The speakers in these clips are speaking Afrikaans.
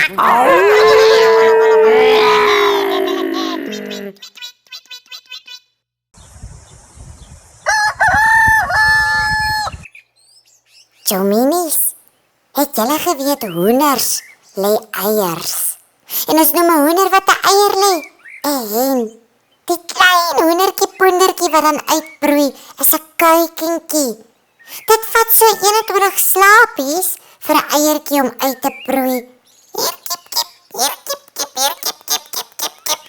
Chominies, het julle geweet hoenders lê eiers? En ons noem 'n hoender wat 'n eier lê 'n hen. Die klein hoendertjie poendertjie wat dan uitbroei is 'n kuikentjie. Dit vat so 21 slaapies vir 'n eiertjie om uit te broei. Hier kip kip, hier kip kip, hier kip kip kip kip kip.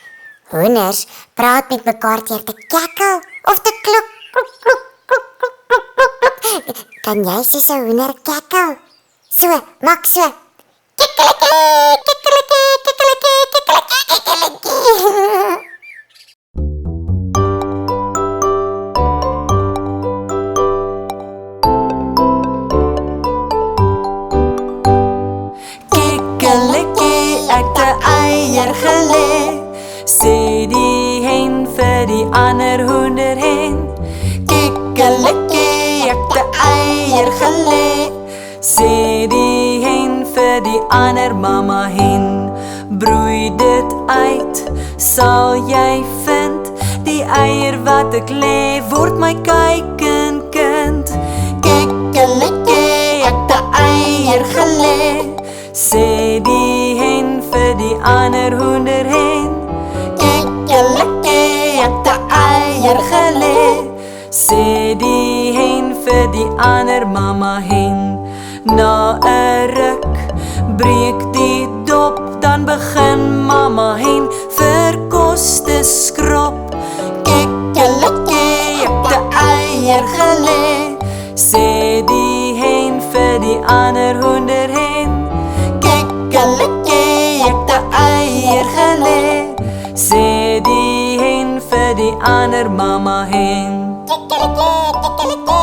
Hoenders praat met mekaar deur te kekkel of te klok klok klok klok klok klok klok. Kan jy sê 'n hoender kekkel? So, maak so. Kikkelike, kikkelike, kikkelike, kikkelike, kikkelike. Ek te eier gelê, sê die hen vir die ander hoenderhen. Kikkelike, ek te eier gelê, sê die hen vir die ander mamma hen. Broei dit uit, sal jy vind, die eier wat ek lê, word my kuikenkind. Kikkelike, ek te eier gelê, sê die hen vir die ander hoenderhen. Kikkelike, ek te eier gelê, sê die hen vir die ander mamma hen. Na 'n ruk breek die dop, dan begin mamma hen vir kos te skrop. Kikkelike, ek te eier gelê, sê die hen vir die ander hoenderhen. Kikkelike, ek te eier gelê, sê die hen vir die ander mamma hen. Kikkelike, kikkelike.